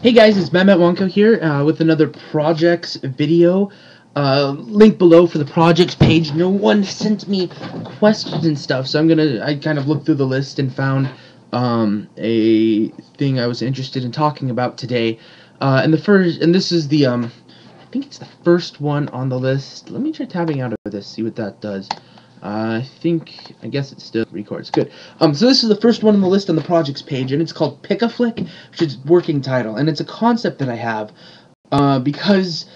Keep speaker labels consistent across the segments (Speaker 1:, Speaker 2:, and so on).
Speaker 1: Hey guys, it's mattwandcow here with another projects video. Link below for the projects page. No one sent me questions and stuff, so I kind of looked through the list and found a thing I was interested in talking about today. And this is the I think it's the first one on the list. Let me try tabbing out of this, see what that does. I guess it still records. Good. So this is the first one on the list on the projects page, and it's called Pickaflick, which is working title, and it's a concept that I have because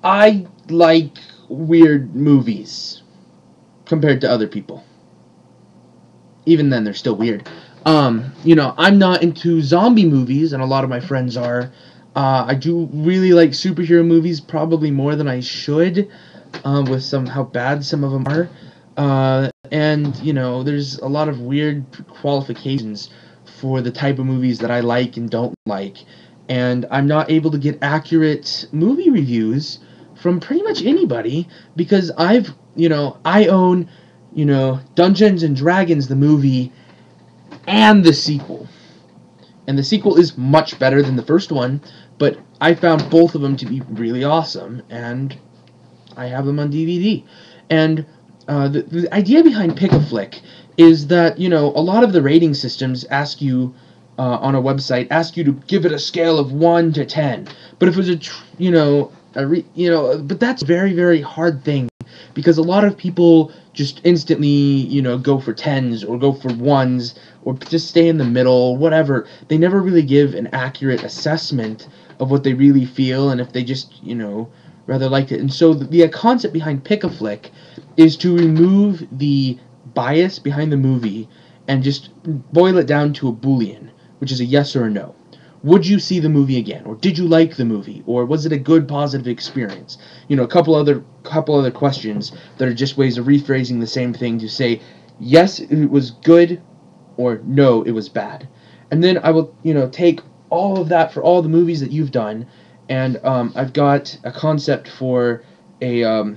Speaker 1: I like weird movies compared to other people. Even then, they're still weird. I'm not into zombie movies, and a lot of my friends are. I do really like superhero movies, probably more than I should, with how bad some of them are. And there's a lot of weird qualifications for the type of movies that I like and don't like, and I'm not able to get accurate movie reviews from pretty much anybody because I own, Dungeons and Dragons, the movie, and the sequel. And the sequel is much better than the first one, but I found both of them to be really awesome, and I have them on DVD. And the idea behind Pickaflick is that, a lot of the rating systems ask you, on a website, ask you to give it a scale of 1 to 10. But if it was but that's a very, very hard thing, because a lot of people just instantly, go for 10s or go for 1s or just stay in the middle, whatever. They never really give an accurate assessment of what they really feel and if they just, rather liked it. And so the concept behind Pickaflick is to remove the bias behind the movie and just boil it down to a Boolean, which is a yes or a no. Would you see the movie again? Or did you like the movie? Or was it a good, positive experience? A couple other questions that are just ways of rephrasing the same thing to say, yes, it was good, or no, it was bad. And then I will, take all of that for all the movies that you've done, and I've got a concept for a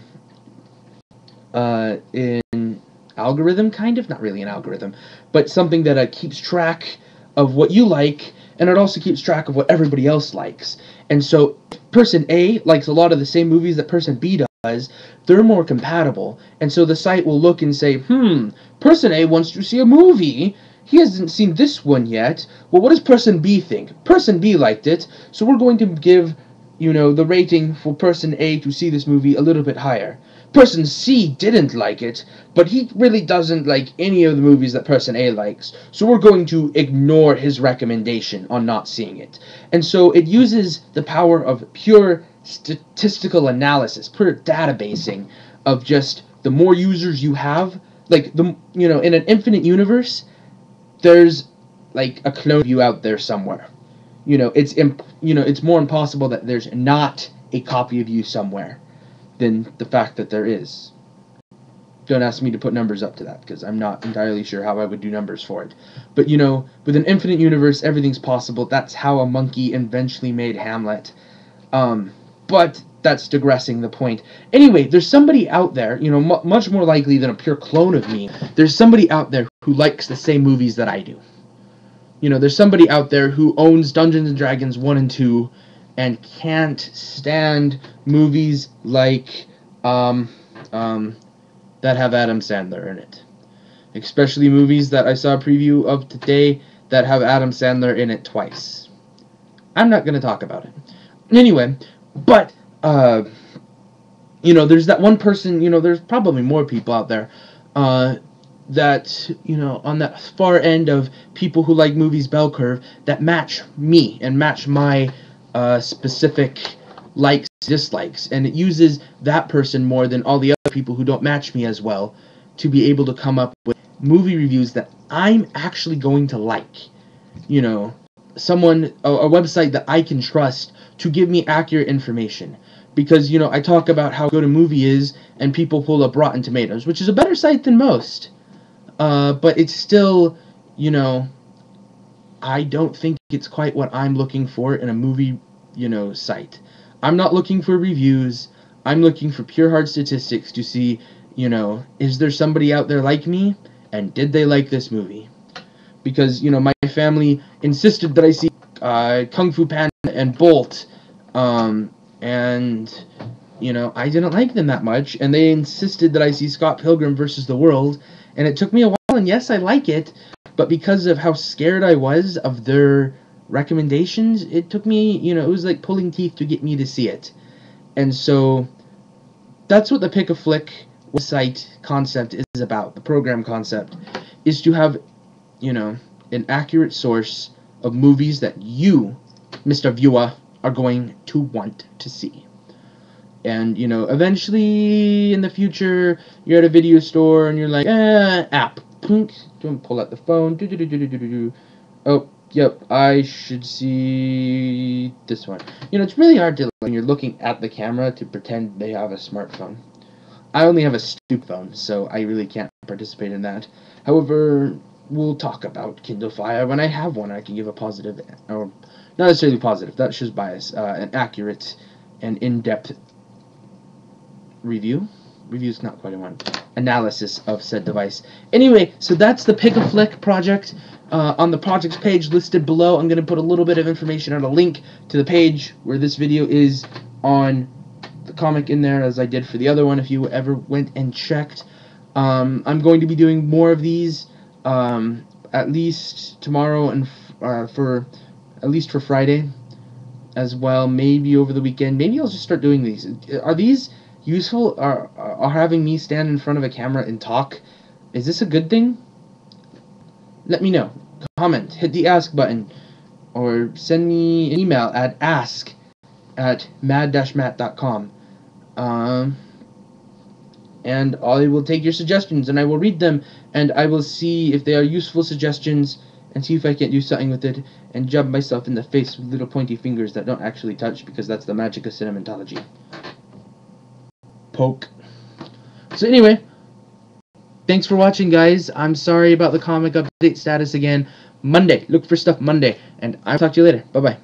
Speaker 1: an algorithm, kind of, not really an algorithm, but something that keeps track of what you like, and it also keeps track of what everybody else likes. And so person A likes a lot of the same movies that person B does. They're more compatible, and so the site will look and say, person A wants to see a movie. He hasn't seen this one yet. Well, what does person B think? Person B liked it, so we're going to give, the rating for person A to see this movie a little bit higher. Person C didn't like it, but he really doesn't like any of the movies that person A likes, so we're going to ignore his recommendation on not seeing it. And so it uses the power of pure statistical analysis, pure databasing of just the more users you have, like in an infinite universe, there's like a clone of you out there somewhere. It's more impossible that there's not a copy of you somewhere than the fact that there is. Don't ask me to put numbers up to that, because I'm not entirely sure how I would do numbers for it. But, with an infinite universe, everything's possible. That's how a monkey eventually made Hamlet. But that's digressing the point. Anyway, there's somebody out there, much more likely than a pure clone of me, there's somebody out there who likes the same movies that I do. There's somebody out there who owns Dungeons and Dragons 1 and 2 and can't stand movies like that have Adam Sandler in it. Especially movies that I saw a preview of today that have Adam Sandler in it twice. I'm not going to talk about it. Anyway, but there's that one person, there's probably more people out there that, on that far end of people who like movies bell curve, that match me and match my specific likes, dislikes, and it uses that person more than all the other people who don't match me as well to be able to come up with movie reviews that I'm actually going to like. Someone, a website that I can trust to give me accurate information. Because, I talk about how good a movie is, and people pull up Rotten Tomatoes, which is a better site than most. But it's still, I don't think it's quite what I'm looking for in a movie, site. I'm not looking for reviews. I'm looking for pure hard statistics to see, is there somebody out there like me? And did they like this movie? Because, my family insisted that I see Kung Fu Panda and Bolt, and I didn't like them that much, and they insisted that I see Scott Pilgrim versus the World, and it took me a while, and yes, I like it, but because of how scared I was of their recommendations, it took me, it was like pulling teeth to get me to see it. And so that's what the Pickaflick website concept is about. The program concept is to have, an accurate source of movies that you, Mr. Viewer, are going to want to see. And, eventually in the future, you're at a video store and you're like, app. Don't pull out the phone. Oh, yep, I should see this one. It's really hard to, when you're looking at the camera, to pretend they have a smartphone. I only have a stupid phone, so I really can't participate in that. However, we'll talk about Kindle Fire when I have one. I can give a positive, or not necessarily positive, that shows bias, an accurate and in-depth review. Review's not quite a one. Analysis of said device. Anyway, so that's the Pickaflick project. On the projects page listed below, I'm going to put a little bit of information on a link to the page where this video is on the comic in there, as I did for the other one, if you ever went and checked. I'm going to be doing more of these, at least tomorrow and at least for Friday as well. Maybe over the weekend. Maybe I'll just start doing these. Are these useful? Are having me stand in front of a camera and talk, is this a good thing? Let me know. Comment, hit the ask button, or send me an email at ask@mad-matt.com. And I will take your suggestions and I will read them, and I will see if they are useful suggestions and see if I can do something with it, and jab myself in the face with little pointy fingers that don't actually touch, because that's the magic of cinematology. Poke. So anyway, thanks for watching, guys. I'm sorry about the comic update status again. Monday. Look for stuff Monday. And I'll talk to you later. Bye-bye.